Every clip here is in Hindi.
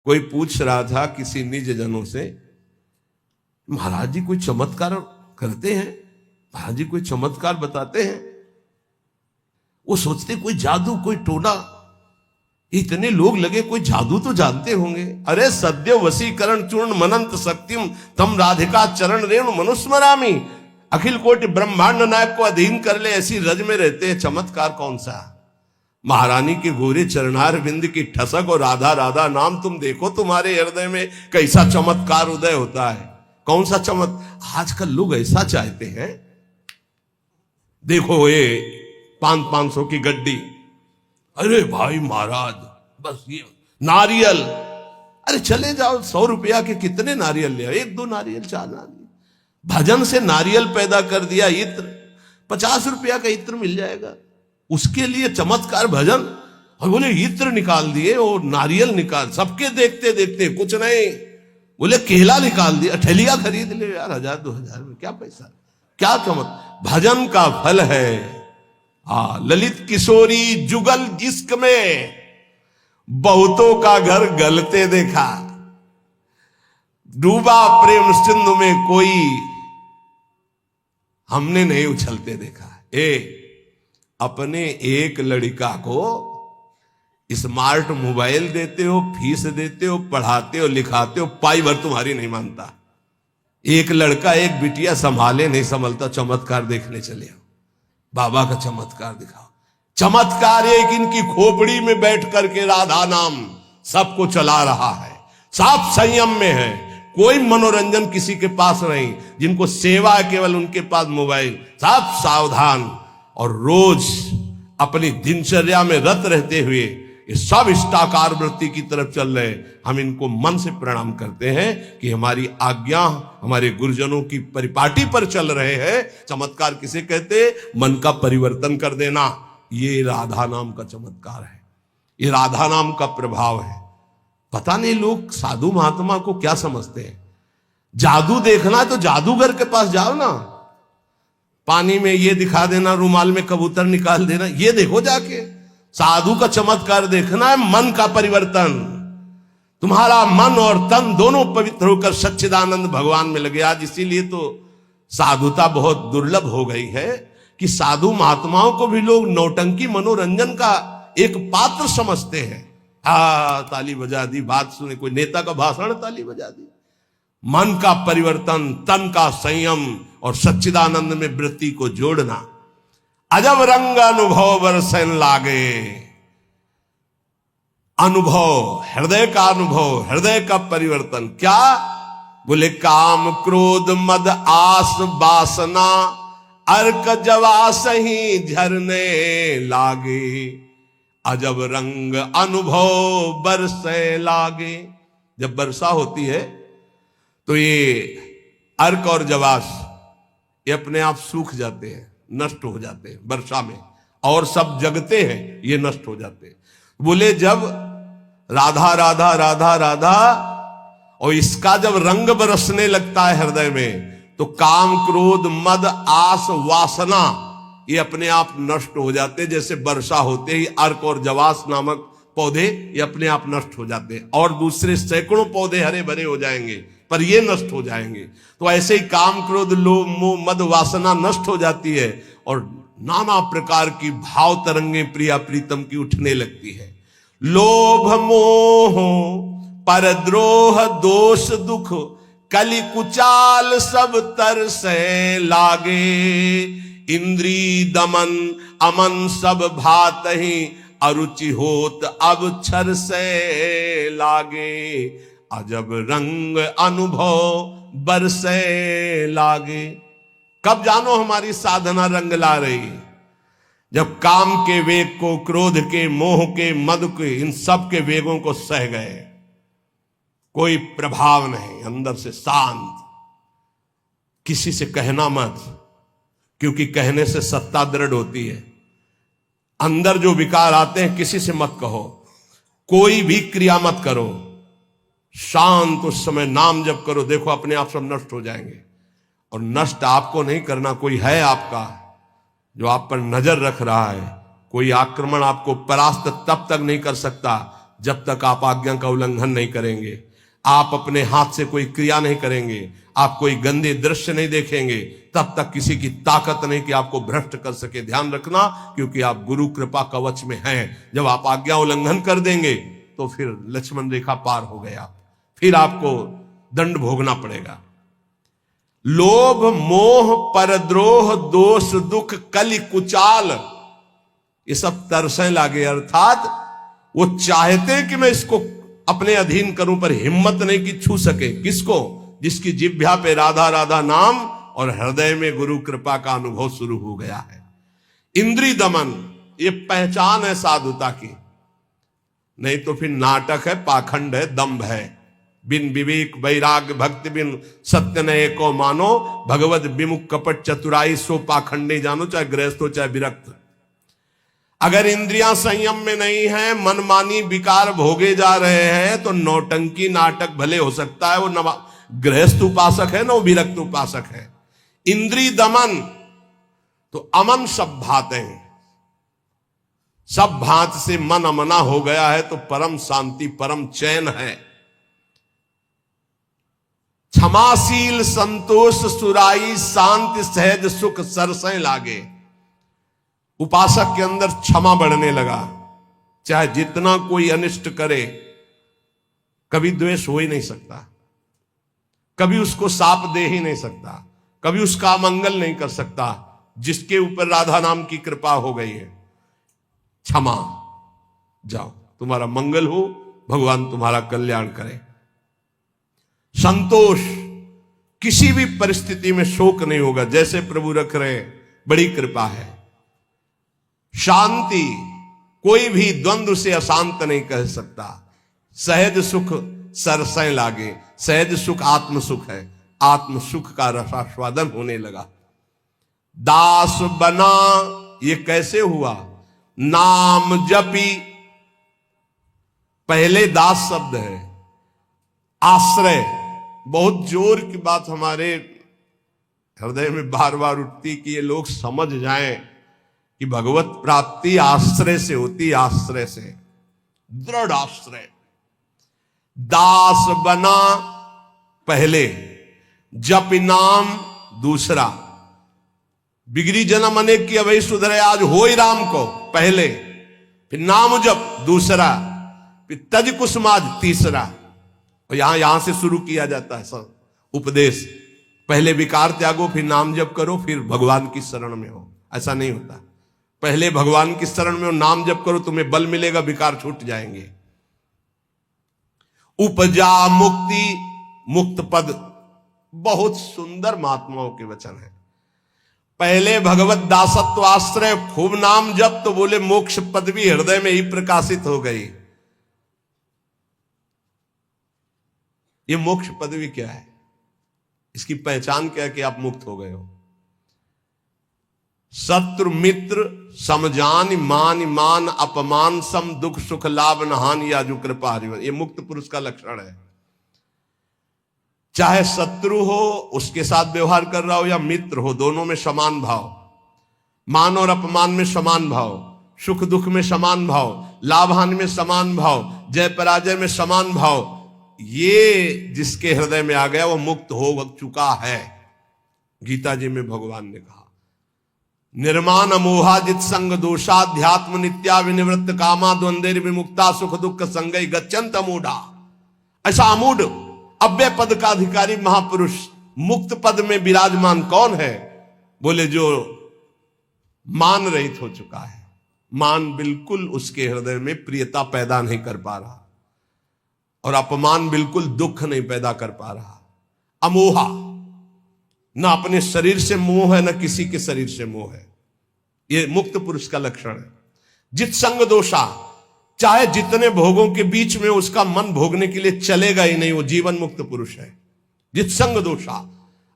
कोई पूछ रहा था किसी निज जनों से, महाराज जी कोई चमत्कार करते हैं, महाराज जी कोई चमत्कार बताते हैं? वो सोचते कोई जादू कोई टोना, इतने लोग लगे कोई जादू तो जानते होंगे। अरे सद्य वशीकरण चूर्ण मनंत शक्तिम तम राधिका चरण रेणु मनुस्मरामी, अखिल कोटि ब्रह्मांड नायक को अधीन कर ले ऐसी रज में रहते हैं, चमत्कार कौन सा? महारानी के गोरे चरणार बिंद की ठसक और राधा राधा नाम तुम देखो, तुम्हारे हृदय में कैसा चमत्कार उदय होता है। कौन सा आजकल लोग ऐसा चाहते हैं। देखो ये 500 की गड्डी, अरे भाई महाराज बस ये नारियल, अरे चले जाओ 100 रुपया के कितने नारियल ले, 1-2 नारियल 4 नारियल, भजन से नारियल पैदा कर दिया, इत्र 50 रुपया का इत्र मिल जाएगा, उसके लिए चमत्कार भजन। और बोले इत्र निकाल दिए और नारियल निकाल, सबके देखते देखते कुछ नहीं, बोले केला निकाल दिया, ठेलिया खरीद ले यार 1000-2000 में, क्या पैसा, क्या भजन का फल है। ललित किशोरी जुगल जिस्क में बहुतों का घर गलते देखा, डूबा प्रेम सिंधु में कोई हमने नहीं उछलते देखा। अपने एक लड़का को स्मार्ट मोबाइल देते हो, फीस देते हो, पढ़ाते हो, लिखाते हो, पाई भर तुम्हारी नहीं मानता। एक लड़का एक बिटिया संभाले नहीं संभलता, चमत्कार देखने चले हो, बाबा का चमत्कार दिखाओ। चमत्कार एक इनकी खोपड़ी में बैठ करके राधा नाम सबको चला रहा है, साफ संयम में है, कोई मनोरंजन किसी के पास नहीं, जिनको सेवा है केवल उनके पास मोबाइल, साफ सावधान और रोज अपनी दिनचर्या में रत रहते हुए ये सब इष्टाकार वृत्ति की तरफ चल रहे। हम इनको मन से प्रणाम करते हैं कि हमारी आज्ञा हमारे गुरुजनों की परिपाटी पर चल रहे हैं। चमत्कार किसे कहते? मन का परिवर्तन कर देना, ये राधा नाम का चमत्कार है, ये राधा नाम का प्रभाव है। पता नहीं लोग साधु महात्मा को क्या समझते हैं। जादू देखना है तो जादूगर के पास जाओ ना, पानी में ये दिखा देना, रुमाल में कबूतर निकाल देना, ये देखो जाके। साधु का चमत्कार देखना है मन का परिवर्तन, तुम्हारा मन और तन दोनों पवित्र होकर सच्चिदानंद भगवान में लगे। आज इसीलिए तो साधुता बहुत दुर्लभ हो गई है कि साधु महात्माओं को भी लोग नौटंकी मनोरंजन का एक पात्र समझते हैं। ताली बजा दी, बात सुने, कोई नेता का भाषण, ताली बजा दी। मन का परिवर्तन, तन का संयम और सच्चिदानंद में वृत्ति को जोड़ना। अजब रंग अनुभव बरसन लागे, अनुभव हृदय का अनुभव, हृदय का परिवर्तन क्या? बोले काम क्रोध मद आस वासना अर्क जवास ही झरने लागे, अजब रंग अनुभव बरसे लागे। जब वर्षा होती है तो ये अर्क और जवास ये अपने आप सूख जाते हैं, नष्ट हो जाते हैं वर्षा में, और सब जगते हैं ये नष्ट हो जाते हैं। बोले जब राधा राधा राधा राधा और इसका जब रंग बरसने लगता है हृदय में, तो काम क्रोध मद आस वासना ये अपने आप नष्ट हो जाते हैं। जैसे वर्षा होते ही अर्क और जवास नामक पौधे ये अपने आप नष्ट हो जाते हैं, और दूसरे सैकड़ों पौधे हरे भरे हो जाएंगे, पर ये नष्ट हो जाएंगे। तो ऐसे ही काम क्रोध लोभ मोह मद वासना नष्ट हो जाती है, और नाना प्रकार की भाव तरंगे प्रिया प्रीतम की उठने लगती है। लोभ मोह परद्रोह दोष दुख कलि कुचाल सब तरसे लागे, इंद्री दमन अमन सब भात ही अरुचि होत अब छर से लागे, अजब रंग अनुभव बरसे लागे। कब जानो हमारी साधना रंग ला रही है? जब काम के वेग को, क्रोध के, मोह के, मद के, इन सब के वेगों को सह गए, कोई प्रभाव नहीं, अंदर से शांत। किसी से कहना मत, क्योंकि कहने से सत्ता दृढ़ होती है। अंदर जो विकार आते हैं किसी से मत कहो, कोई भी क्रिया मत करो, शांत उस समय नाम जप करो, देखो अपने आप सब नष्ट हो जाएंगे। और नष्ट आपको नहीं करना, कोई है आपका जो आप पर नजर रख रहा है। कोई आक्रमण आपको परास्त तब तक नहीं कर सकता जब तक आप आज्ञा का उल्लंघन नहीं करेंगे, आप अपने हाथ से कोई क्रिया नहीं करेंगे, आप कोई गंदे दृश्य नहीं देखेंगे, तब तक किसी की ताकत नहीं कि आपको भ्रष्ट कर सके। ध्यान रखना, क्योंकि आप गुरु कृपा कवच में हैं। जब आप आज्ञा उल्लंघन कर देंगे तो फिर लक्ष्मण रेखा पार हो गया, फिर आपको दंड भोगना पड़ेगा। लोभ मोह परद्रोह दोष दुख कलि कुचाल, ये सब तरसें लागे, अर्थात वो चाहते कि मैं इसको अपने अधीन करूं, पर हिम्मत नहीं कि छू सके। किसको? जिसकी जिह्वा पे राधा राधा नाम और हृदय में गुरु कृपा का अनुभव शुरू हो गया है। इंद्रिय दमन, ये पहचान है साधुता की, नहीं तो फिर नाटक है, पाखंड है, दंभ है। बिन विवेक वैराग्य भक्ति बिन सत्य नये को मानो, भगवत विमुख कपट चतुराई सो पाखंडे जानो, चाहे गृहस्थ हो चाहे विरक्त। अगर इंद्रियां संयम में नहीं है, मनमानी विकार भोगे जा रहे हैं, तो नौटंकी नाटक भले हो सकता है, वो गृहस्थ उपासक है ना, वो विरक्त उपासक है। इंद्रिय दमन तो अमन सब भाते हैं, सब भात से मन अमना हो गया है तो परम शांति परम चैन है। क्षमाशील संतोष सुराई शांति सहज सुख सरसें लागे। उपासक के अंदर क्षमा बढ़ने लगा, चाहे जितना कोई अनिष्ट करे, कभी द्वेष हो ही नहीं सकता, कभी उसको साप दे ही नहीं सकता, कभी उसका मंगल नहीं कर सकता, जिसके ऊपर राधा नाम की कृपा हो गई है। क्षमा, जाओ, तुम्हारा मंगल हो, भगवान तुम्हारा कल्याण करे। संतोष, किसी भी परिस्थिति में शोक नहीं होगा, जैसे प्रभु रख रहे हैं, बड़ी कृपा है। शांति, कोई भी द्वंद्व से अशांत नहीं कह सकता। सहज सुख सरसें लागे, सहज सुख आत्म सुख है, आत्म सुख का रसास्वादन होने लगा। दास बना, ये कैसे हुआ? नाम जपी, पहले दास शब्द है, आश्रय। बहुत जोर की बात हमारे हृदय में बार बार उठती कि ये लोग समझ जाएं कि भगवत प्राप्ति आश्रय से होती, आश्रय से, दृढ़ आश्रय। दास बना पहले, जप नाम दूसरा। बिगड़ी जन्म अनेक की अभय सुधरे, आज हो ही राम को पहले, फिर नाम जप दूसरा, फिर तज कुसुमाज तीसरा। और यहां से शुरू किया जाता है सब उपदेश। पहले विकार त्यागो, फिर नाम जप करो, फिर भगवान की शरण में हो। ऐसा नहीं होता, पहले भगवान की शरण में हो, नाम जप करो, तुम्हें बल मिलेगा, विकार छूट जाएंगे। उपजा मुक्ति, मुक्त पद, बहुत सुंदर महात्माओं के वचन है। पहले भगवत दासत्व आश्रय, खूब नाम जप, तो बोले मोक्ष पद भी हृदय में ही प्रकाशित हो गई। ये मोक्ष पदवी क्या है? इसकी पहचान क्या है कि आप मुक्त हो गए हो? शत्रु मित्र समजान मान मान अपमान सम दुख सुख लाभ नहान याजु कृपा हरिवन, ये मुक्त पुरुष का लक्षण है। चाहे शत्रु हो उसके साथ व्यवहार कर रहा हो, या मित्र हो, दोनों में समान भाव, मान और अपमान में समान भाव, सुख दुख में समान भाव, लाभ हानि में समान भाव, जय पराजय में समान भाव। ये जिसके हृदय में आ गया वो मुक्त हो चुका है। गीता जी में भगवान ने कहा, निर्माण अमोहाजित संग दोषाध्यात्म नित्या विनिवृत्त कामा द्वंद्वेर विमुक्ता सुख दुख संगई गच्छन्त अमूढ़ा। ऐसा अमूढ़ अव्यय पद का अधिकारी महापुरुष मुक्त पद में विराजमान कौन है? बोले जो मान रहित हो चुका है। मान बिल्कुल उसके हृदय में प्रियता पैदा नहीं कर पा रहा, और अपमान बिल्कुल दुख नहीं पैदा कर पा रहा। अमोहा, ना अपने शरीर से मोह है, ना किसी के शरीर से मोह है। यह मुक्त पुरुष का लक्षण है। जित संग दोषा, चाहे जितने भोगों के बीच में उसका मन भोगने के लिए चलेगा ही नहीं, वो जीवन मुक्त पुरुष है। जित संग दोषा,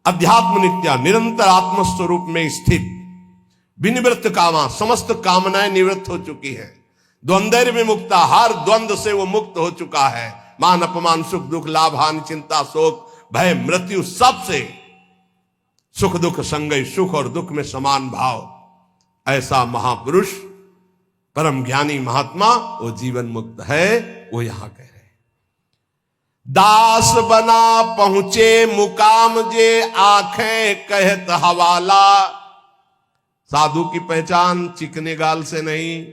अध्यात्म नित्या, निरंतर आत्मस्वरूप में स्थित, विनिवृत्त कामा, समस्त कामनाएं निवृत्त हो चुकी है। द्वंद्व में मुक्ता, हर द्वंद्व से वो मुक्त हो चुका है। मान अपमान सुख दुख लाभ हानि चिंता शोक भय मृत्यु, सबसे सुख दुख संगय, सुख और दुख में समान भाव। ऐसा महापुरुष परम ज्ञानी महात्मा वो जीवन मुक्त है। वो यहां कह रहे हैं। दास बना पहुंचे मुकाम जे, आंखें कहत हवाला। साधु की पहचान चिकने गाल से नहीं,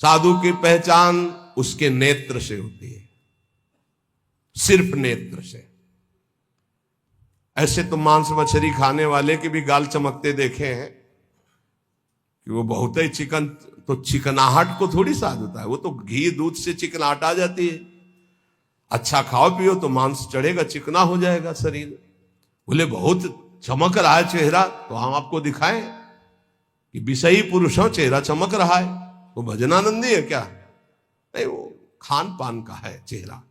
साधु की पहचान उसके नेत्र से होती है, सिर्फ नेत्र से। ऐसे तो मांस मछली खाने वाले के भी गाल चमकते देखे हैं कि वो बहुत ही चिकन, तो चिकनाहट को थोड़ी साधता है, वो तो घी दूध से चिकनाहट आ जाती है। अच्छा खाओ पियो तो मांस चढ़ेगा, चिकना हो जाएगा शरीर। बोले बहुत चमक रहा है चेहरा, तो हम आपको दिखाएं कि विषयी पुरुष हो, चेहरा चमक रहा है, वो भजनानंदी है क्या? नहीं, वो खान पान का है चेहरा।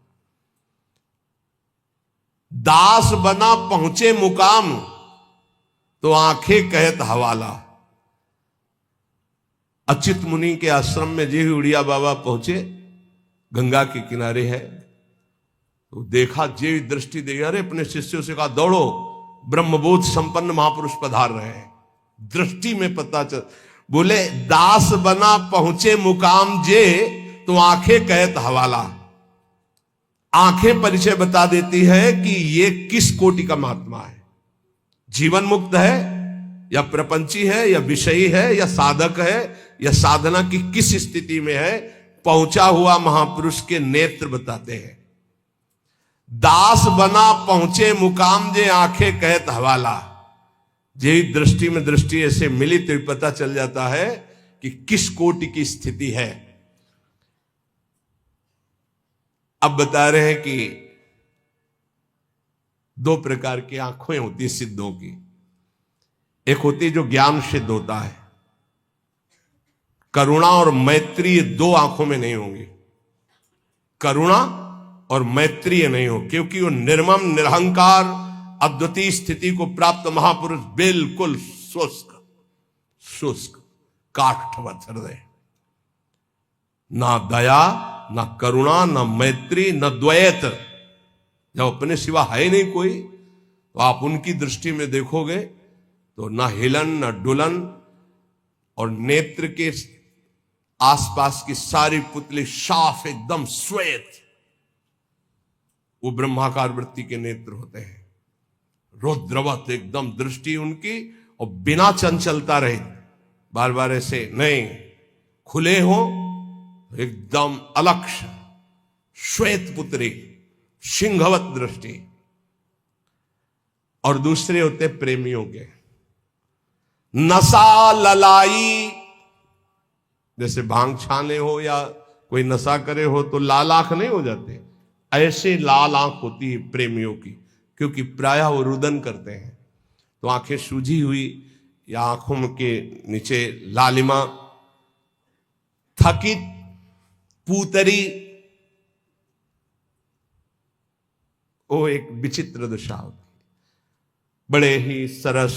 दास बना पहुंचे मुकाम, तो आंखें कहत हवाला। अच्युत मुनि के आश्रम में जी उड़िया बाबा पहुंचे, गंगा के किनारे है, तो देखा, जे दृष्टि दे, अरे अपने शिष्यों से कहा दौड़ो, ब्रह्मबोध संपन्न महापुरुष पधार रहे हैं। दृष्टि में पता चल, बोले दास बना पहुंचे मुकाम जे, तो आंखें कहत हवाला। आंखें परिचय बता देती है कि ये किस कोटि का महात्मा है, जीवन मुक्त है या प्रपंची है या विषयी है या साधक है या साधना की किस स्थिति में है। पहुंचा हुआ महापुरुष के नेत्र बताते हैं। दास बना पहुंचे मुकाम जे, आंखें कहत हवाला। जे दृष्टि में दृष्टि ऐसे मिली तो पता चल जाता है कि किस कोटि की स्थिति है। अब बता रहे हैं कि दो प्रकार की आंखें होती है सिद्धों की। एक होती है जो ज्ञान सिद्ध होता है, करुणा और मैत्री, ये दो आंखों में नहीं होंगी। करुणा और मैत्री नहीं हो, क्योंकि वो निर्मम निरहंकार अद्वितीय स्थिति को प्राप्त महापुरुष बिल्कुल शुष्क शुष्क काष्ठवत हृदय, ना दया ना करुणा ना मैत्री न द्वैत। जब अपने सिवा है नहीं कोई, तो आप उनकी दृष्टि में देखोगे तो ना हिलन ना डुलन, और नेत्र के आसपास की सारी पुतली साफ एकदम श्वेत, वो ब्रह्माकार वृत्ति के नेत्र होते हैं। रुद्रवत एकदम दृष्टि उनकी, और बिना चंचलता रहे, बार बार ऐसे नहीं, खुले हो एकदम अलक्ष श्वेत पुत्री, सिंहवत दृष्टि। और दूसरे होते प्रेमियों के, नशा ललाई, जैसे भांग छाने हो या कोई नशा करे हो तो लाल आंख नहीं हो जाते, ऐसे लाल आंख होती है प्रेमियों की, क्योंकि प्रायः वो रुदन करते हैं, तो आंखें सूजी हुई या आंखों के नीचे लालिमा। थकित पूतरी, वो एक विचित्र दशा होती, बड़े ही सरस,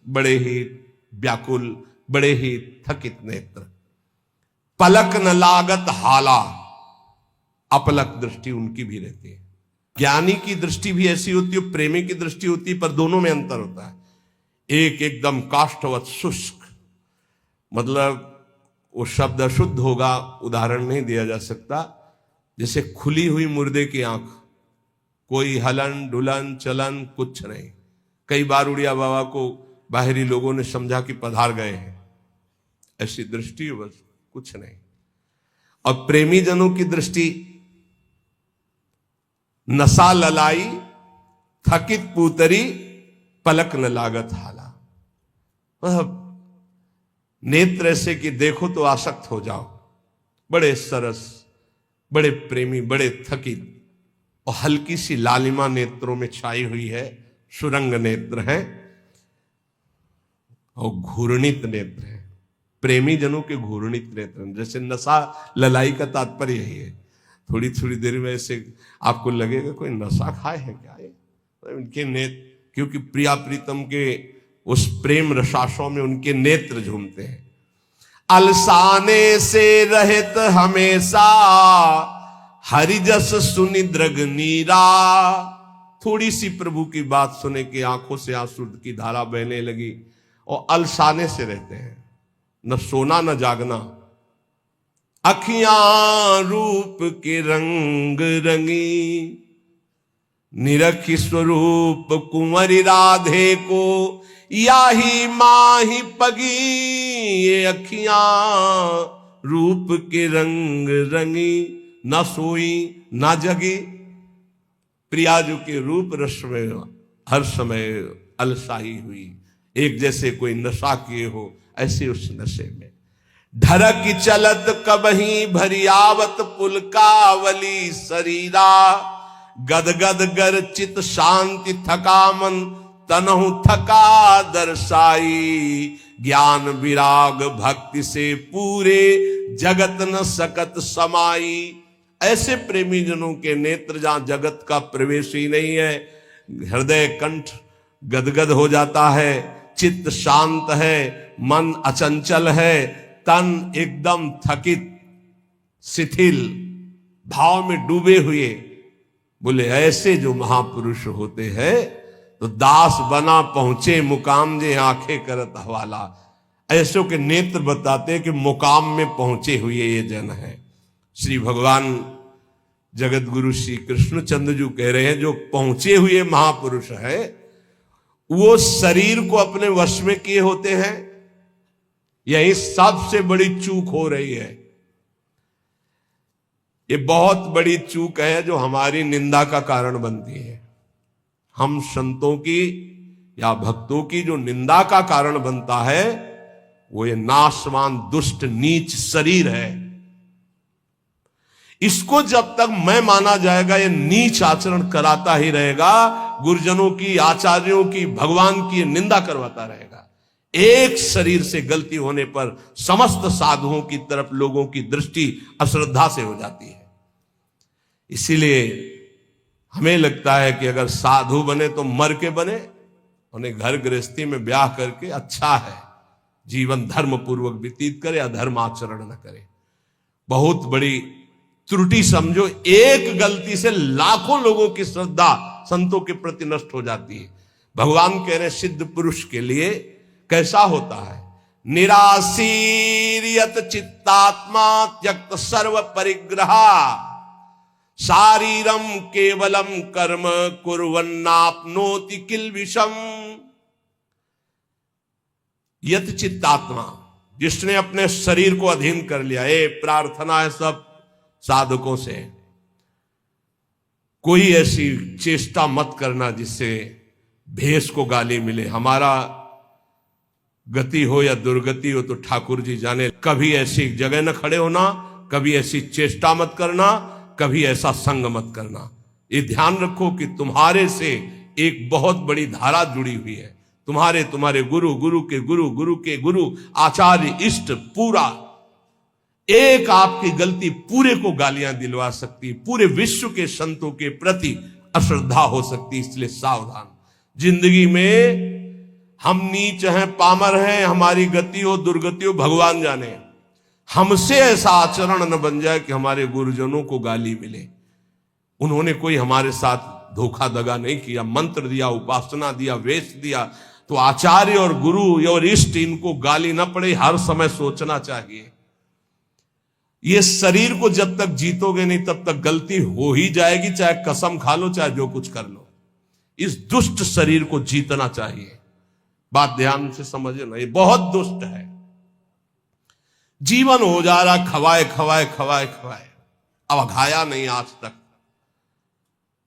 बड़े ही व्याकुल, बड़े ही थकित नेत्र। पलक न लागत हाला, अपलक दृष्टि उनकी भी रहती है। ज्ञानी की दृष्टि भी ऐसी होती है, प्रेमी की दृष्टि होती है, पर दोनों में अंतर होता है। एक एकदम काष्ठवत शुष्क, मतलब वो शब्द अशुद्ध होगा, उदाहरण नहीं दिया जा सकता, जैसे खुली हुई मुर्दे की आंख, कोई हलन डुलन चलन कुछ नहीं। कई बार उड़िया बाबा को बाहरी लोगों ने समझा कि पधार गए हैं, ऐसी दृष्टि बस कुछ नहीं। और प्रेमी जनों की दृष्टि नशा ललाई, थकित पूतरी, पलक न लागत हाला। नेत्र ऐसे कि देखो तो आसक्त हो जाओ, बड़े सरस, बड़े प्रेमी, बड़े थकित, और हल्की सी लालिमा नेत्रों में छाई हुई है, सुरंग नेत्र हैं और घूर्णित नेत्र हैं। प्रेमी जनों के घूर्णित नेत्र, जैसे नशा ललाई का तात्पर्य यही है। थोड़ी थोड़ी देर में ऐसे आपको लगेगा कोई नशा खाए है क्या ये, उनके नेत्र, क्योंकि प्रिया प्रीतम के उस प्रेम रसाशों में उनके नेत्र झूमते हैं। अलसाने से रहित हमेशा, हरिजस सुनि दृग नीरा। थोड़ी सी प्रभु की बात सुने कि आंखों से आंसू की धारा बहने लगी, और अलसाने से रहते हैं, न सोना न जागना, अखियां रूप के रंग रंगी, निरखी स्वरूप कुंवरी राधे को, याही माही पगी। ये अखियां रूप के रंग रंगी, न सोई न जगी। प्रियाजू के रूप रस में हर समय अलसाई हुई, एक जैसे कोई नशा किए हो ऐसे उस नशे में। ढरक चलत कबही भरियावत पुलकावली शरीरा, गदगद गर चित शांति थका मन, तनहु थका दर्शाई। ज्ञान विराग भक्ति से पूरे, जगत न सकत समाई। ऐसे प्रेमी जनों के नेत्र जहां जगत का प्रवेश ही नहीं है, हृदय कंठ गदगद हो जाता है, चित्त शांत है, मन अचंचल है, तन एकदम थकित शिथिल भाव में डूबे हुए। बोले ऐसे जो महापुरुष होते हैं तो दास बना पहुंचे मुकाम जे आंखें करत हवाला। ऐसों के नेत्र बताते कि मुकाम में पहुंचे हुए ये जन है। श्री भगवान जगत गुरु श्री कृष्ण चंद्र जी कह रहे हैं जो पहुंचे हुए महापुरुष है वो शरीर को अपने वश में किए होते हैं। यही सबसे बड़ी चूक हो रही है। ये बहुत बड़ी चूक है जो हमारी निंदा का कारण बनती है। हम संतों की या भक्तों की जो निंदा का कारण बनता है वो ये नाशवान दुष्ट नीच शरीर है। इसको जब तक मैं माना जाएगा ये नीच आचरण कराता ही रहेगा, गुरुजनों की, आचार्यों की, भगवान की निंदा करवाता रहेगा। एक शरीर से गलती होने पर समस्त साधुओं की तरफ लोगों की दृष्टि अश्रद्धा से हो जाती है। इसीलिए हमें लगता है कि अगर साधु बने तो मर के बने, उन्हें घर गृहस्थी में ब्याह करके अच्छा है, जीवन धर्म पूर्वक व्यतीत करे, अधर्म आचरण न करे। बहुत बड़ी त्रुटि समझो, एक गलती से लाखों लोगों की श्रद्धा संतों के प्रति नष्ट हो जाती है। भगवान कह रहे सिद्ध पुरुष के लिए कैसा होता है, निराशीर्यत चित्तात्मा त्यक्त सर्व परिग्रहा, शारीरम केवलम कर्म कुर्वन्नाप्नोति किल्बिषम। यत चित्तात्मा, जिसने अपने शरीर को अधीन कर लिया। ये प्रार्थना है सब साधकों से, कोई ऐसी चेष्टा मत करना जिससे भेष को गाली मिले। हमारा गति हो या दुर्गति हो तो ठाकुर जी जाने। कभी ऐसी जगह न खड़े होना, कभी ऐसी चेष्टा मत करना, कभी ऐसा संग मत करना। ये ध्यान रखो कि तुम्हारे से एक बहुत बड़ी धारा जुड़ी हुई है। तुम्हारे गुरु, गुरु के गुरु, गुरु के गुरु, आचार्य, इष्ट, पूरा एक आपकी गलती पूरे को गालियां दिलवा सकती, पूरे विश्व के संतों के प्रति अश्रद्धा हो सकती। इसलिए सावधान। जिंदगी में हम नीच हैं, पामर हैं, हमारी गति हो दुर्गति हो भगवान जाने। हमसे ऐसा आचरण न बन जाए कि हमारे गुरुजनों को गाली मिले। उन्होंने कोई हमारे साथ धोखा दगा नहीं किया, मंत्र दिया, उपासना दिया, वेश दिया, तो आचार्य और गुरु और इष्ट इनको गाली न पड़े, हर समय सोचना चाहिए। ये शरीर को जब तक जीतोगे नहीं तब तक गलती हो ही जाएगी, चाहे कसम खा लो, चाहे जो कुछ कर लो। इस दुष्ट शरीर को जीतना चाहिए। बात ध्यान से समझे ना, ये बहुत दुष्ट है। जीवन हो जा रहा खवाए खवाए खवाए खवाए, अब घाया नहीं आज तक।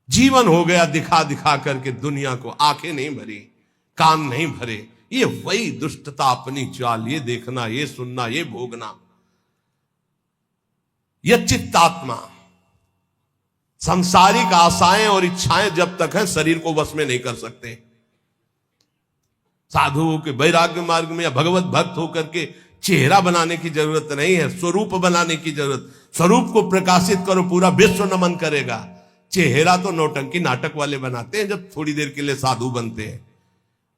जीवन हो गया दिखा दिखा करके दुनिया को, आंखें नहीं भरी, कान नहीं भरे। ये वही दुष्टता, अपनी चाल, ये देखना, ये सुनना, ये भोगना। यह चित्तात्मा सांसारिक आशाएं और इच्छाएं जब तक है शरीर को वश में नहीं कर सकते। साधुओं के वैराग्य मार्ग में या भगवत भक्त होकर के चेहरा बनाने की जरूरत नहीं है, स्वरूप बनाने की जरूरत। स्वरूप को प्रकाशित करो, पूरा विश्व नमन करेगा। चेहरा तो नौटंकी नाटक वाले बनाते हैं, जब थोड़ी देर के लिए साधु बनते हैं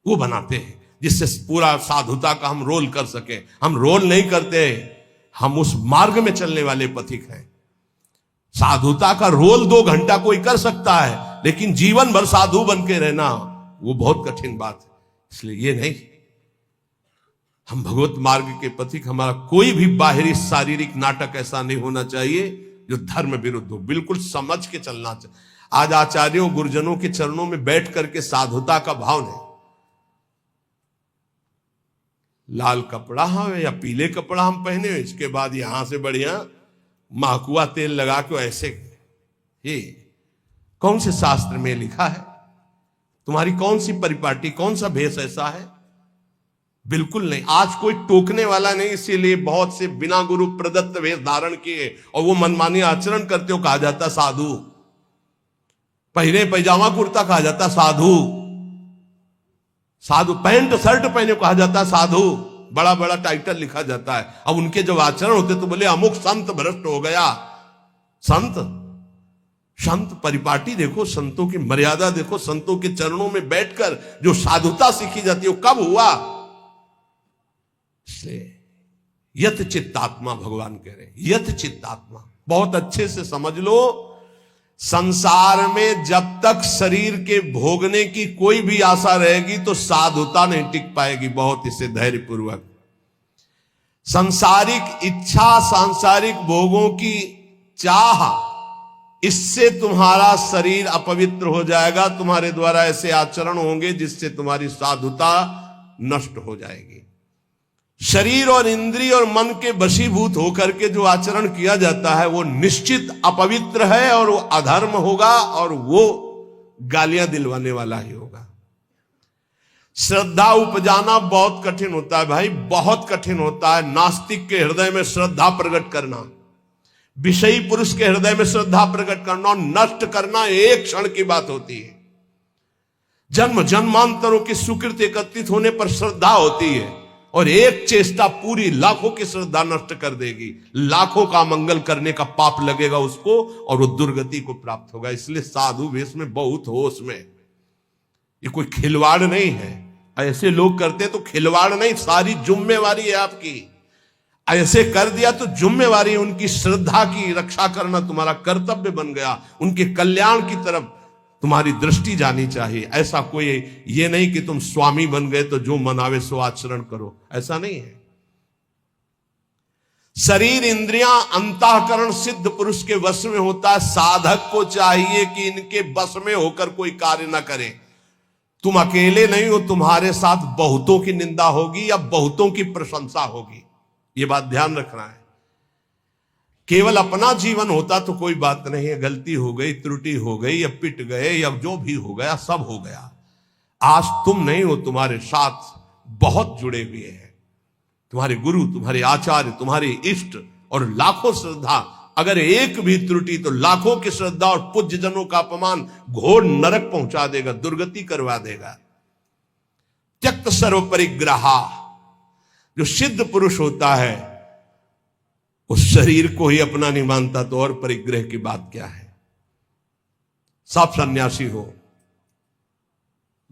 वो बनाते हैं, जिससे पूरा साधुता का हम रोल कर सके। हम रोल नहीं करते, हम उस मार्ग में चलने वाले पथिक हैं। साधुता का रोल 2 घंटा कोई कर सकता है, लेकिन जीवन भर साधु बन के रहना वो बहुत कठिन बात है। इसलिए ये नहीं, हम भगवत मार्ग के पथिक, हमारा कोई भी बाहरी शारीरिक नाटक ऐसा नहीं होना चाहिए जो धर्म विरुद्ध हो, बिल्कुल समझ के चलना चाहिए। आज आचार्यों गुरुजनों के चरणों में बैठ करके साधुता का भाव नहीं, लाल कपड़ा हो या पीले कपड़ा हम पहने हो, इसके बाद यहां से बढ़िया माकुआ तेल लगा के ऐसे, ये कौन से शास्त्र में लिखा है? तुम्हारी कौन सी परिपाटी, कौन सा भेष ऐसा है? बिल्कुल नहीं। आज कोई टोकने वाला नहीं, इसीलिए बहुत से बिना गुरु प्रदत्त वेश धारण किए और वो मनमानी आचरण करते हो, कहा जाता साधु। पहले पैजामा कुर्ता कहा जाता साधु, साधु पैंट शर्ट पहने कहा जाता साधु, बड़ा बड़ा टाइटल लिखा जाता है। अब उनके जब आचरण होते तो बोले अमुक संत भ्रष्ट हो गया। संत परिपाटी देखो, संतों की मर्यादा देखो, संतों के चरणों में बैठकर जो साधुता सीखी जाती है वो कब हुआ? यत चित्तात्मा भगवान कह रहे हैं, यत चित्तात्मा। बहुत अच्छे से समझ लो, संसार में जब तक शरीर के भोगने की कोई भी आशा रहेगी तो साधुता नहीं टिक पाएगी। बहुत इसे धैर्य पूर्वक, सांसारिक इच्छा, सांसारिक भोगों की चाह, इससे तुम्हारा शरीर अपवित्र हो जाएगा। तुम्हारे द्वारा ऐसे आचरण होंगे जिससे तुम्हारी साधुता नष्ट हो जाएगी। शरीर और इंद्रिय और मन के वशीभूत होकर के जो आचरण किया जाता है वो निश्चित अपवित्र है और वो अधर्म होगा और वो गालियां दिलवाने वाला ही होगा। श्रद्धा उपजाना बहुत कठिन होता है भाई, बहुत कठिन होता है। नास्तिक के हृदय में श्रद्धा प्रकट करना, विषयी पुरुष के हृदय में श्रद्धा प्रकट करना और नष्ट करना एक क्षण की बात होती है। जन्म जन्मांतरों की सुकृत एकत्रित होने पर श्रद्धा होती है और एक चेष्टा पूरी लाखों की श्रद्धा नष्ट कर देगी। लाखों का मंगल करने का पाप लगेगा उसको और वो दुर्गति को प्राप्त होगा। इसलिए साधु वेश में बहुत होश में, ये कोई खिलवाड़ नहीं है। ऐसे लोग करते तो खिलवाड़ नहीं, सारी जिम्मेवारी है आपकी। ऐसे कर दिया तो जिम्मेवारी, उनकी श्रद्धा की रक्षा करना तुम्हारा कर्तव्य बन गया। उनके कल्याण की तरफ तुम्हारी दृष्टि जानी चाहिए। ऐसा कोई ये नहीं कि तुम स्वामी बन गए तो जो मनावे सो आचरण करो, ऐसा नहीं है। शरीर इंद्रियां अंतःकरण सिद्ध पुरुष के वश में होता है। साधक को चाहिए कि इनके वश में होकर कोई कार्य ना करे। तुम अकेले नहीं हो, तुम्हारे साथ बहुतों की निंदा होगी या बहुतों की प्रशंसा होगी, ये बात ध्यान रखना है। केवल अपना जीवन होता तो कोई बात नहीं है, गलती हो गई, त्रुटि हो गई या पिट गए या जो भी हो गया सब हो गया। आज तुम नहीं हो, तुम्हारे साथ बहुत जुड़े हुए हैं, तुम्हारे गुरु, तुम्हारे आचार्य, तुम्हारे इष्ट और लाखों श्रद्धा। अगर एक भी त्रुटि तो लाखों की श्रद्धा और पूज्य जनों का अपमान घोर नरक पहुंचा देगा, दुर्गति करवा देगा। त्यक्त सर्व परिग्रहा, जो सिद्ध पुरुष होता है उस शरीर को ही अपना नहीं मानता तो और परिग्रह की बात क्या है। सब सन्यासी हो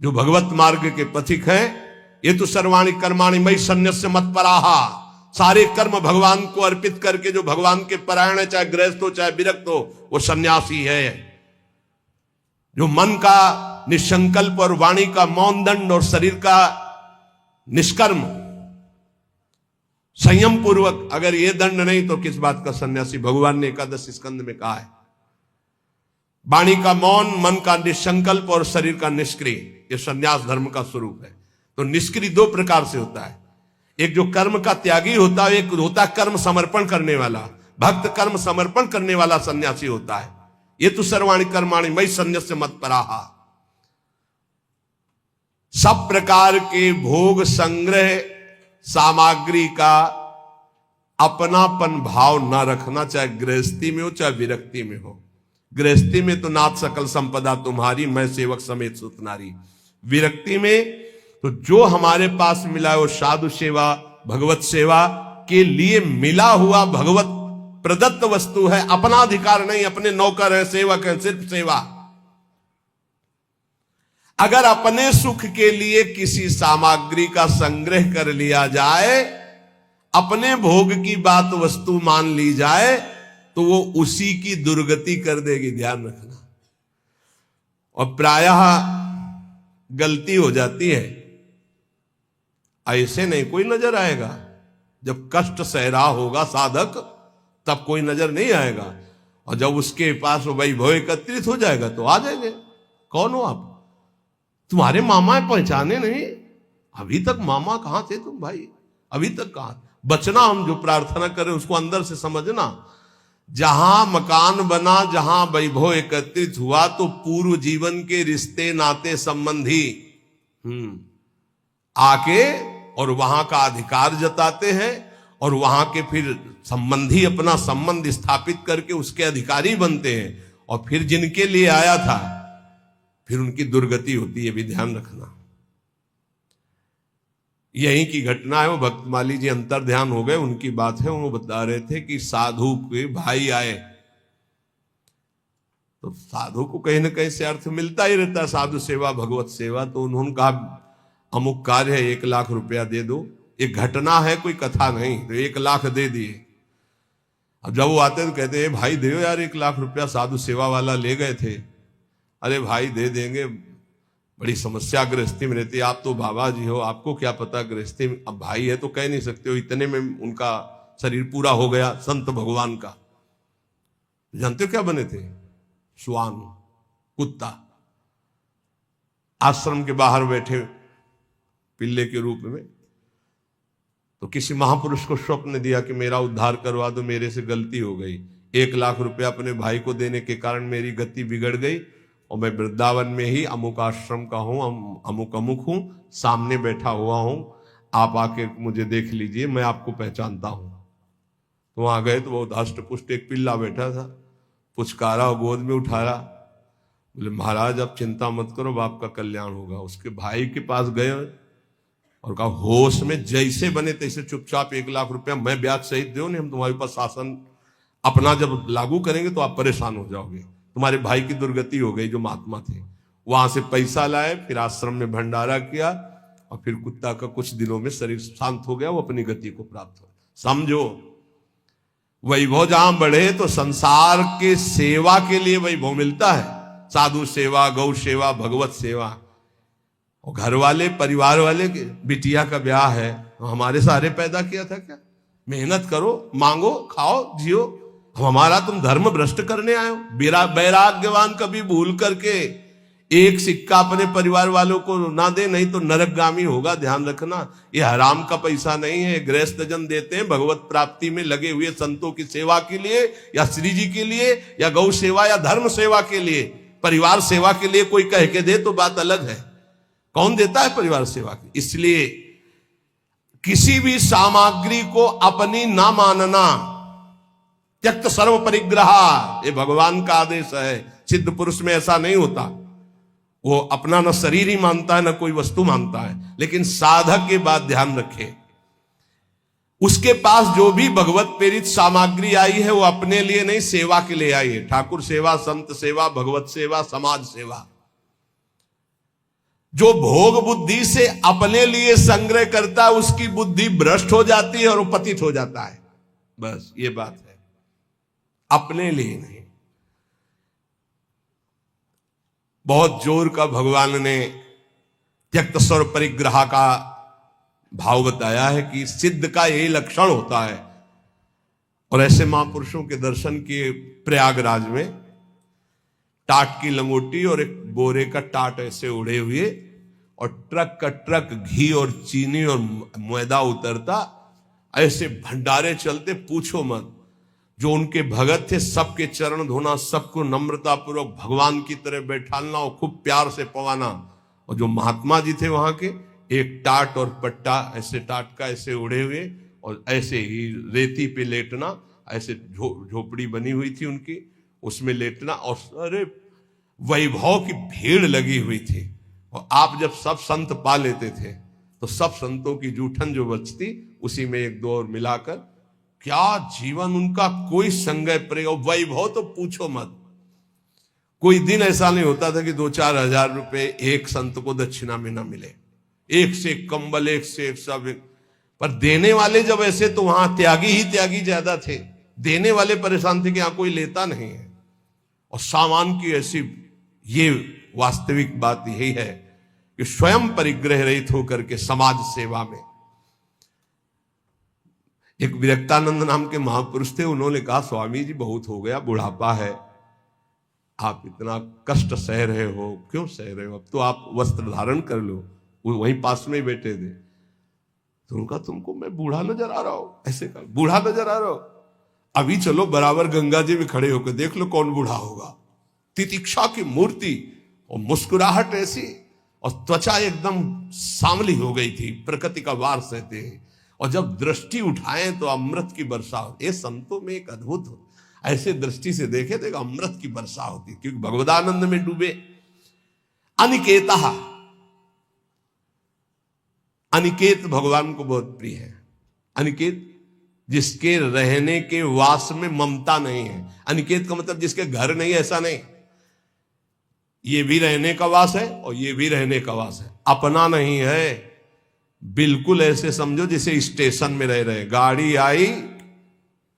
जो भगवत मार्ग के पथिक हैं, ये तो सर्वाणि कर्माणि मयि सन्न्यस्य मत्पराहा, सारे कर्म भगवान को अर्पित करके जो भगवान के परायण है, चाहे गृहस्थ हो चाहे विरक्त हो, वो सन्यासी है। जो मन का निसंकल्प और वाणी का मौन दंड और शरीर का निष्कर्म संयम पूर्वक, अगर ये दंड नहीं तो किस बात का सन्यासी। भगवान ने एकादश स्कंद में कहा है, वाणी का मौन, मन का निसंकल्प और शरीर का निष्क्रिय, ये सन्यास धर्म का स्वरूप है। तो निष्क्रिय दो प्रकार से होता है, एक जो कर्म का त्यागी होता है, एक होता है कर्म समर्पण करने वाला। भक्त कर्म समर्पण करने वाला सन्यासी होता है। ये तो सर्वाणि कर्माणि मयि सन्न्यस्य मत्पराहा। सब प्रकार के भोग संग्रह सामग्री का अपनापन भाव ना रखना, चाहे गृहस्थी में हो चाहे विरक्ति में हो। गृहस्थी में तो नाथ सकल संपदा तुम्हारी, मैं सेवक समेत सुत नारी। विरक्ति में तो जो हमारे पास मिला है वो साधु सेवा, भगवत सेवा के लिए मिला हुआ भगवत प्रदत्त वस्तु है। अपना अधिकार नहीं, अपने नौकर है, सेवक है, सिर्फ सेवा। अगर अपने सुख के लिए किसी सामग्री का संग्रह कर लिया जाए, अपने भोग की बात वस्तु मान ली जाए, तो वो उसी की दुर्गति कर देगी, ध्यान रखना। और प्रायः गलती हो जाती है, ऐसे नहीं कोई नजर आएगा। जब कष्ट सह रहा होगा साधक तब कोई नजर नहीं आएगा, और जब उसके पास वैभव एकत्रित हो जाएगा तो आ जाएंगे। कौन हो आप? तुम्हारे मामा पहचाने नहीं? अभी तक मामा कहां थे तुम भाई? अभी तक कहां? बचना, हम जो प्रार्थना करें उसको अंदर से समझना। जहां मकान बना, जहां वैभव एकत्रित हुआ, तो पूर्व जीवन के रिश्ते नाते संबंधी आके और वहां का अधिकार जताते हैं, और वहां के फिर संबंधी अपना संबंध स्थापित करके उसके अधिकारी बनते हैं, और फिर जिनके लिए आया था फिर उनकी दुर्गति होती है। भी ध्यान रखना। यहीं की घटना है। वो भक्तमाली जी अंतर ध्यान हो गए, उनकी बात है। वो बता रहे थे कि साधु के भाई आए, तो साधु को कहीं ना कहीं से अर्थ मिलता ही रहता है, साधु सेवा भगवत सेवा। तो उन्होंने कहा अमुक कार्य है, 1 लाख रुपया दे दो। एक घटना है, कोई कथा नहीं। तो 1 लाख दे दिए। अब जब वो आते तो कहते हैं भाई दे यार 1 लाख रुपया, साधु सेवा वाला ले गए थे। अरे भाई दे देंगे, बड़ी समस्या गृहस्थी में रहती है। आप तो बाबा जी हो, आपको क्या पता गृहस्थी में। अब भाई है तो कह नहीं सकते हो। इतने में उनका शरीर पूरा हो गया संत भगवान का। जानते हो क्या बने थे? श्वान, कुत्ता। आश्रम के बाहर बैठे पिल्ले के रूप में। तो किसी महापुरुष को स्वप्न दिया कि मेरा उद्धार करवा दो, मेरे से गलती हो गई। 1 लाख रुपया अपने भाई को देने के कारण मेरी गति बिगड़ गई, और मैं वृंदावन में ही अमुक आश्रम का हूं, अमुक हूं, सामने बैठा हुआ हूं, आप आके मुझे देख लीजिए, मैं आपको पहचानता हूं। तो वहां गए तो बहुत हष्ट पुष्ट एक पिल्ला बैठा था, पुचकारा और गोद में उठाया। बोले महाराज आप चिंता मत करो, बाप का कल्याण होगा। उसके भाई के पास गए और कहा होश में जैसे बने तैसे चुपचाप 1 लाख रुपया मैं ब्याज सहित दो, नहीं हम तुम्हारे पास शासन अपना जब लागू करेंगे तो आप परेशान हो जाओगे। तुम्हारे भाई की दुर्गति हो गई जो महात्मा थे। वहां से पैसा लाए, फिर आश्रम में भंडारा किया, और फिर कुत्ता का कुछ दिनों में शरीर शांत हो गया, वो अपनी गति को प्राप्त हो। समझो, वैभव जहां बढ़े तो संसार के सेवा के लिए वैभव मिलता है। साधु सेवा, गौ सेवा, भगवत सेवा। और घर वाले परिवार वाले के बिटिया का ब्याह है, हमारे सहारे पैदा किया था क्या? मेहनत करो, मांगो, खाओ, जियो। हमारा तुम धर्म भ्रष्ट करने आए हो? वैराग्यवान कभी भूल करके एक सिक्का अपने परिवार वालों को ना दे, नहीं तो नरकगामी होगा। ध्यान रखना, ये हराम का पैसा नहीं है। गृहस्थ जन देते हैं भगवत प्राप्ति में लगे हुए संतों की सेवा के लिए, या श्री जी के लिए, या गौ सेवा या धर्म सेवा के लिए। परिवार सेवा के लिए कोई कह के दे तो बात अलग है। कौन देता है परिवार सेवा की? इसलिए किसी भी सामग्री को अपनी ना मानना, त्यक्त सर्व परिग्रह, ये भगवान का आदेश है। सिद्ध पुरुष में ऐसा नहीं होता, वो अपना न शरीर ही मानता है न कोई वस्तु मानता है। लेकिन साधक के बात ध्यान रखे, उसके पास जो भी भगवत प्रेरित सामग्री आई है वो अपने लिए नहीं, सेवा के लिए आई है। ठाकुर सेवा, संत सेवा, भगवत सेवा, समाज सेवा। जो भोग बुद्धि से अपने लिए संग्रह करता है उसकी बुद्धि भ्रष्ट हो जाती है और वो पतित हो जाता है। बस ये बात है, अपने लिए नहीं। बहुत जोर का भगवान ने त्यक्त स्वर परिग्रह का भाव बताया है कि सिद्ध का यही लक्षण होता है। और ऐसे महापुरुषों के दर्शन किए प्रयागराज में, टाट की लंगोटी और एक बोरे का टाट ऐसे उड़े हुए, और ट्रक का ट्रक घी और चीनी और मैदा उतरता, ऐसे भंडारे चलते, पूछो मत। जो उनके भगत थे सबके चरण धोना, सबको नम्रता पूर्वक भगवान की तरह बैठालना और खूब प्यार से पवाना। और जो महात्मा जी थे वहां के, एक टाट और पट्टा ऐसे टाट का ऐसे उड़े हुए, और ऐसे ही रेती पे लेटना, ऐसे झोपड़ी बनी हुई थी उनकी, उसमें लेटना। और अरे वैभव की भीड़ लगी हुई थी। और आप जब सब संत पा लेते थे तो सब संतों की जूठन जो बचती उसी में एक दो और मिलाकर, क्या जीवन उनका, कोई संगय प्रयोग, वैभव तो पूछो मत। कोई दिन ऐसा नहीं होता था कि 2-4 हजार रुपए एक संत को दक्षिणा में ना मिले। एक से एक कंबल, एक से एक सब। पर देने वाले जब ऐसे, तो वहां त्यागी ही त्यागी ज्यादा थे। देने वाले परेशान थे कि यहां कोई लेता नहीं है। और सामान की ऐसी, ये वास्तविक बात यही है कि स्वयं परिग्रह रहित होकर के समाज सेवा में एक विरक्तानंद नाम के महापुरुष थे, उन्होंने कहा स्वामी जी बहुत हो गया, बुढ़ापा है, आप इतना कष्ट सह रहे हो, क्यों सह रहे हो, अब तो आप वस्त्र धारण कर लो। वो वहीं पास में ही बैठे थे। तो उनका तुमको मैं बूढ़ा नजर आ रहा हूं, ऐसे कहा बूढ़ा नजर आ रहा हूं, अभी चलो बराबर गंगा जी में खड़े होकर देख लो कौन बूढ़ा होगा। तितिक्षा की मूर्ति और मुस्कुराहट ऐसी, और त्वचा एकदम सांवली हो गई थी, प्रकृति का वार सहते हैं, और जब दृष्टि उठाए तो अमृत की वर्षा होती है। संतों में एक अद्भुत ऐसे दृष्टि से देखे तो अमृत की वर्षा होती, क्योंकि भगवदानंद में डूबे। अनिकेता, अनिकेत भगवान को बहुत प्रिय है। अनिकेत जिसके रहने के वास में ममता नहीं है। अनिकेत का मतलब जिसके घर नहीं, ऐसा नहीं, ये भी रहने का वास है और ये भी रहने का वास है, अपना नहीं है। बिल्कुल ऐसे समझो जैसे स्टेशन में रह रहे, गाड़ी आई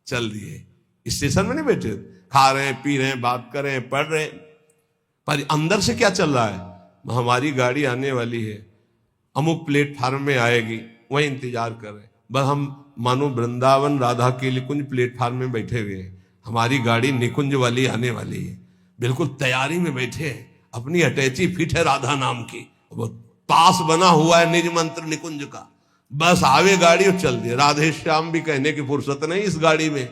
चल दिए, स्टेशन में नहीं बैठे, खा रहे हैं, पी रहे हैं, बात कर रहे हैं, पढ़ रहे हैं, पर अंदर से क्या चल रहा है, हमारी गाड़ी आने वाली है, अमुक प्लेटफार्म में आएगी, वही इंतजार कर रहे हैं। बस हम मानो वृंदावन राधा के निकुंज प्लेटफार्म में बैठे हुए हैं, हमारी गाड़ी निकुंज वाली आने वाली है, बिल्कुल तैयारी में बैठे हैं, अपनी अटैची फिट है राधा नाम की, वो पास बना हुआ है निज मंत्र निकुंज का, बस आवे गाड़ी और चल दिए। राधे श्याम भी कहने की फुर्सत नहीं इस गाड़ी में,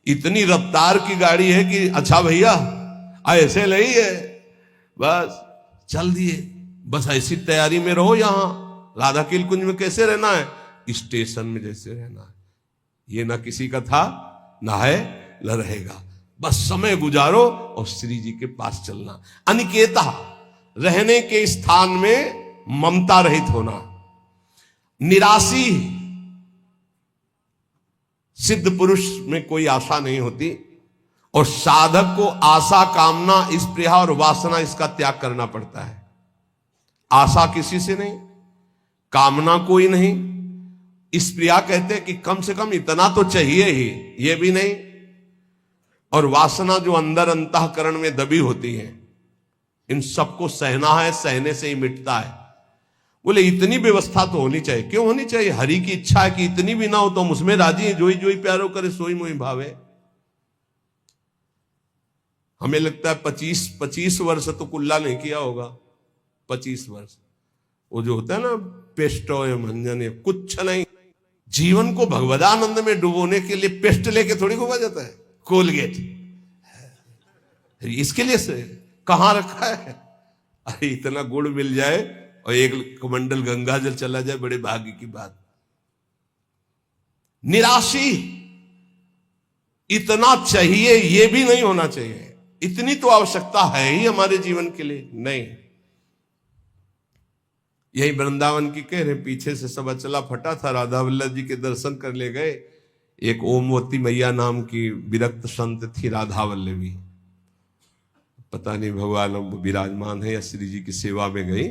इतनी रफ्तार की गाड़ी है कि अच्छा भैया ऐसे नहीं है, बस चल दिए। बस ऐसी तैयारी में रहो, यहां राधा के कुंज में कैसे रहना है, स्टेशन में जैसे रहना है। ये ना किसी का था, ना है, न रहेगा, बस समय गुजारो और श्री जी के पास चलना। अनिकेता, रहने के स्थान में ममता रहित होना। निराशी, सिद्ध पुरुष में कोई आशा नहीं होती, और साधक को आशा, कामना, स्पृहा और वासना इसका त्याग करना पड़ता है। आशा किसी से नहीं, कामना कोई नहीं, स्पृहा कहते हैं कि कम से कम इतना तो चाहिए ही, ये भी नहीं, और वासना जो अंदर अंतःकरण में दबी होती है, इन सबको सहना है, सहने से ही मिटता है। बोले इतनी व्यवस्था तो होनी चाहिए, क्यों होनी चाहिए, हरि की इच्छा है कि इतनी भी ना हो तो हम उसमें राजी हैं, जोई जोई प्यारो करे सोई मोई भावे। हमें लगता है 25 वर्ष तो कुल्ला नहीं किया होगा, 25 वर्ष, वो जो होता है ना पेस्टो या मंजन या कुछ नहीं, जीवन को भगवदानंद में डुबोने के लिए पेस्ट लेके थोड़ी घुमा जाता है, कोलगेट इसके लिए से कहां रखा है। अरे इतना गुड़ मिल जाए और एक कमंडल गंगा जल चला जाए, बड़े भाग्य की बात। निराशी, इतना चाहिए ये भी नहीं होना चाहिए, इतनी तो आवश्यकता है ही हमारे जीवन के लिए नहीं। यही वृंदावन की कह रहे, पीछे से सब अचला फटा था, राधा वल्लभ जी के दर्शन कर ले गए। एक ओमवती मैया नाम की विरक्त संत थी, राधा वल्लभी, पता नहीं भगवान विराजमान है या श्री जी की सेवा में गई,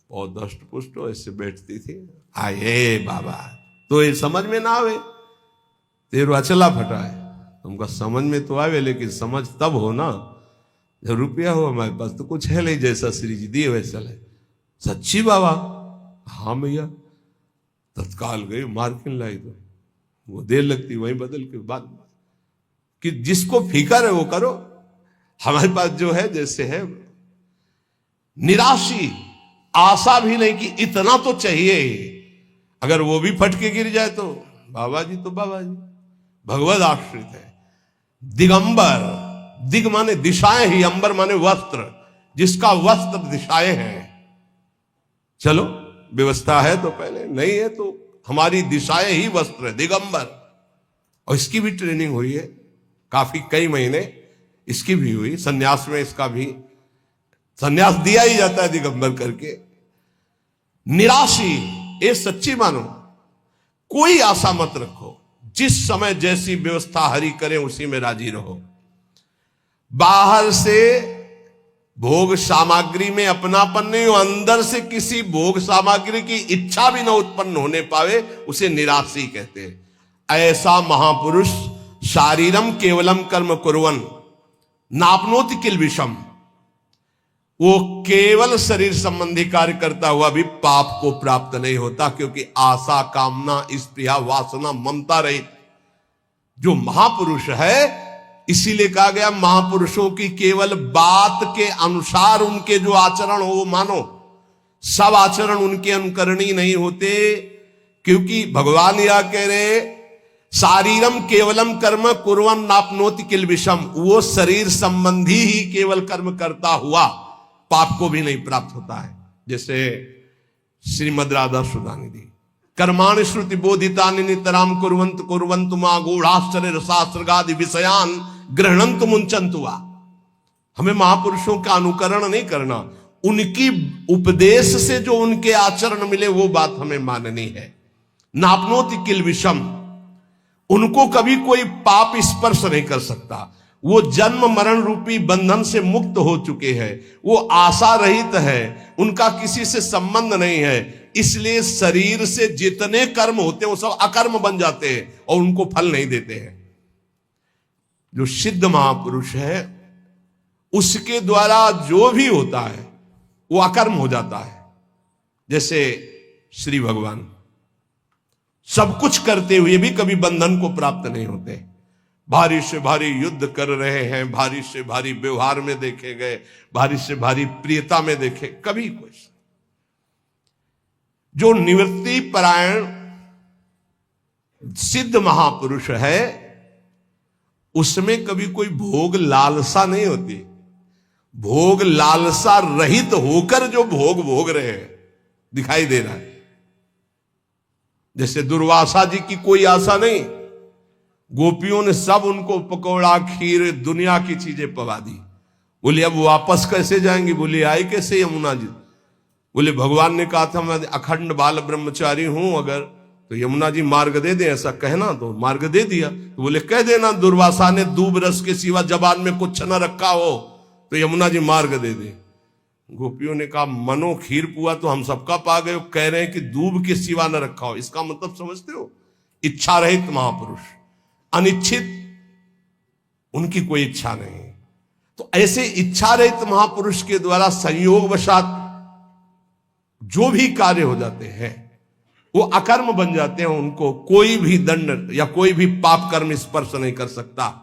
बहुत दष्ट पुष्ट ऐसे बैठती थी। आए बाबा, तो ये समझ में ना आवे, तेरो अचला फटा है, तुमका समझ में तो आवे, लेकिन समझ तब हो ना जब रुपया हो हमारे पास, तो कुछ है नहीं, जैसा श्री जी दिए वैसा है। सच्ची बाबा, हाँ भैया, तत्काल गई मार्किन लाई, तो वो देर लगती, वहीं बदल के बाद कि जिसको फिकर है वो करो, हमारे पास जो है जैसे है। निराशी, आशा भी नहीं कि इतना तो चाहिए ही, अगर वो भी फटके गिर जाए तो बाबा जी तो बाबा जी, भगवद आश्रित है। दिगंबर, दिग माने दिशाएं ही, अंबर माने वस्त्र, जिसका वस्त्र दिशाएं हैं। चलो व्यवस्था है तो पहले, नहीं है तो हमारी दिशाएं ही वस्त्र है, दिगंबर। और इसकी भी ट्रेनिंग हुई है काफी, कई महीने इसकी भी हुई, सन्यास में इसका भी सन्यास दिया ही जाता है दिगंबर करके। निराशी, ये सच्ची मानो, कोई आशा मत रखो, जिस समय जैसी व्यवस्था हरि करें उसी में राजी रहो। बाहर से भोग सामग्री में अपनापन नहीं हो, अंदर से किसी भोग सामग्री की इच्छा भी न उत्पन्न होने पावे, उसे निराशी कहते हैं। ऐसा महापुरुष शारीरम केवलम कर्म कुर्वन् नाप्नोति किल विषम, वो केवल शरीर संबंधी कार्य करता हुआ भी पाप को प्राप्त नहीं होता, क्योंकि आशा, कामना, स्पृहा, वासना, ममता रहित जो महापुरुष है, इसीलिए कहा गया महापुरुषों की केवल बात के अनुसार उनके जो आचरण हो वो मानो। सब आचरण उनके अनुकरणीय नहीं होते, क्योंकि भगवान यह कह रहे शारीरम केवलम कर्म कुर्वन् नाप्नोति किल विषम, वो शरीर संबंधी ही केवल कर्म करता हुआ पाप को भी नहीं प्राप्त होता है। जैसे श्रीमद राधा सुधानी दी, कर्माणि श्रुति बोधितानि नितराम कुर्वन्तु कुर्वन्तु मा गूढ़ाश्चर्य रसास्त्रगादि विषयान गृह्णन्तु मुंचन्तु वा। हमें महापुरुषों का अनुकरण नहीं करना, उनकी उपदेश से जो उनके आचरण मिले वो बात हमें माननी है। नापनोति किल विषम, उनको कभी कोई पाप स्पर्श नहीं कर सकता। वो जन्म मरण रूपी बंधन से मुक्त हो चुके हैं, वो आशा रहित है, उनका किसी से संबंध नहीं है। इसलिए शरीर से जितने कर्म होते हैं वो सब अकर्म बन जाते हैं और उनको फल नहीं देते हैं। जो सिद्ध महापुरुष है उसके द्वारा जो भी होता है वो अकर्म हो जाता है। जैसे श्री भगवान सब कुछ करते हुए भी कभी बंधन को प्राप्त नहीं होते। भारी से भारी युद्ध कर रहे हैं, भारी से भारी व्यवहार में देखे गए, भारी से भारी प्रियता में देखे, कभी कुछ। जो निवृत्ति परायण सिद्ध महापुरुष है उसमें कभी कोई भोग लालसा नहीं होती। भोग लालसा रहित होकर जो भोग भोग रहे हैं दिखाई दे रहा है। जैसे दुर्वासा जी की कोई आशा नहीं, गोपियों ने सब उनको पकौड़ा, खीर, दुनिया की चीजें पवा दी। बोले अब वापस कैसे जाएंगे? बोले आए कैसे यमुना जी? बोले भगवान ने कहा था मैं अखंड बाल ब्रह्मचारी हूं, अगर तो यमुना जी मार्ग दे दे, ऐसा कहना। तो मार्ग दे दिया। तो बोले कह देना दुर्वासा ने दूब रस के सिवा जबान में कुछ न रखा हो तो यमुना जी मार्ग दे दे। गोपियों ने कहा मनो खीर पुआ तो हम सबका पा गए, कह रहे हैं कि दूब के सिवा न रखा हो। इसका मतलब समझते हो? इच्छा रहित महापुरुष, अनिच्छित, उनकी कोई इच्छा नहीं। तो ऐसे इच्छा रहित महापुरुष के द्वारा संयोग वशात जो भी कार्य हो जाते हैं वो अकर्म बन जाते हैं। उनको कोई भी दंड या कोई भी पाप कर्म स्पर्श नहीं कर सकता।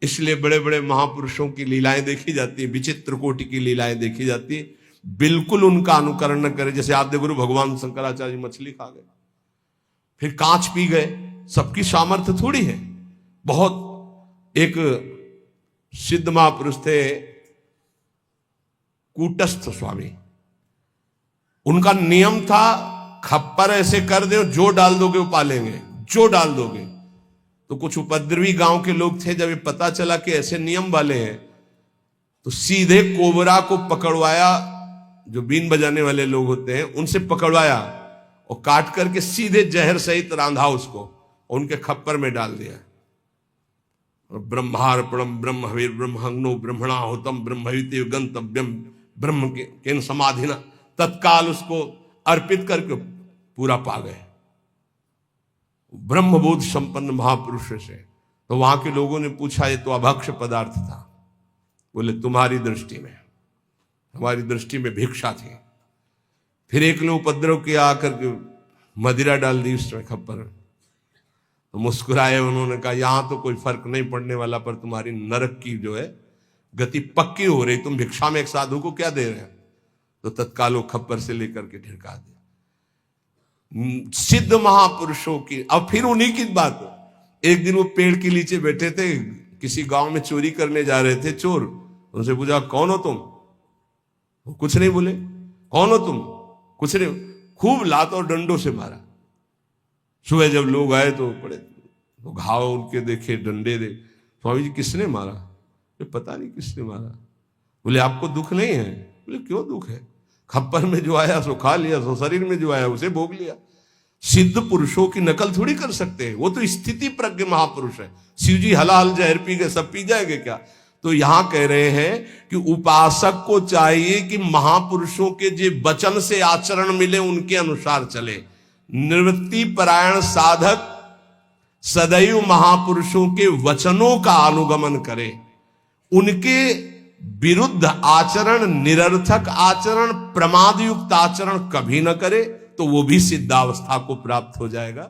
इसलिए बड़े बड़े महापुरुषों की लीलाएं देखी जाती है, विचित्र कोटि की लीलाएं देखी जाती है। बिल्कुल उनका अनुकरण न करे। जैसे आद्य गुरु भगवान शंकराचार्य मछली खा गए, फिर कांच पी गए, सबकी सामर्थ्य थोड़ी है। बहुत एक सिद्ध महापुरुष थे कूटस्थ स्वामी, उनका नियम था खप्पर ऐसे कर दो, जो डाल दोगे वो पालेंगे, जो डाल दोगे। तो कुछ उपद्रवी गांव के लोग थे, जब ये पता चला कि ऐसे नियम वाले हैं तो सीधे कोबरा को पकड़वाया, जो बीन बजाने वाले लोग होते हैं उनसे पकड़वाया और काट करके सीधे जहर सहित रांधा उसको और उनके खप्पर में डाल दिया। ब्रह्मार्पणम ब्रह्म हवीर ब्रह्महग्नो ब्रह्मणाहुतम ब्रह्मयुते गंतव्यम ब्रह्म के समाधिना, तत्काल उसको अर्पित करके पूरा पा गए ब्रह्मबोध संपन्न महापुरुष से। तो वहां के लोगों ने पूछा ये तो अभक्ष्य पदार्थ था। बोले तुम्हारी दृष्टि में, हमारी दृष्टि में भिक्षा थी। फिर एक ने उपद्रव किया, आकर के मदिरा डाल दी उसमें खप्पर। तो मुस्कुराए, उन्होंने कहा यहां तो कोई फर्क नहीं पड़ने वाला, पर तुम्हारी नरक की जो है गति पक्की हो रही। तुम भिक्षा में एक साधु को क्या दे रहे हैं? तो तत्काल वो खप्पर से लेकर के ढिड़का दिया। सिद्ध महापुरुषों की। अब फिर उन्हीं की बात, एक दिन वो पेड़ के नीचे बैठे थे, किसी गांव में चोरी करने जा रहे थे चोर। उनसे पूछा कौन हो तुम? वो कुछ नहीं बोले। कौन हो तुम? कुछ नहीं। खूब लात और डंडों से मारा। सुबह जब लोग आए तो पड़े तो घाव उनके देखे, डंडे दे। स्वामी जी किसने मारा? ये पता नहीं किसने मारा। बोले आपको दुख नहीं है? बोले क्यों दुख है? खप्पर में जो आया सो खा लिया, सो शरीर में जो आया उसे भोग लिया। सिद्ध पुरुषों की नकल थोड़ी कर सकते हैं, वो तो स्थिति प्रज्ञ महापुरुष है। शिव जी हलाल जहर पी गए, सब पी जाएंगे क्या? तो यहां कह रहे हैं कि उपासक को चाहिए कि महापुरुषों के जो वचन से आचरण मिले उनके अनुसार चले। निवृत्ति परायण साधक सदैव महापुरुषों के वचनों का अनुगमन करे, उनके विरुद्ध आचरण, निरर्थक आचरण, प्रमाद युक्त आचरण कभी न करे, तो वो भी सिद्धावस्था को प्राप्त हो जाएगा।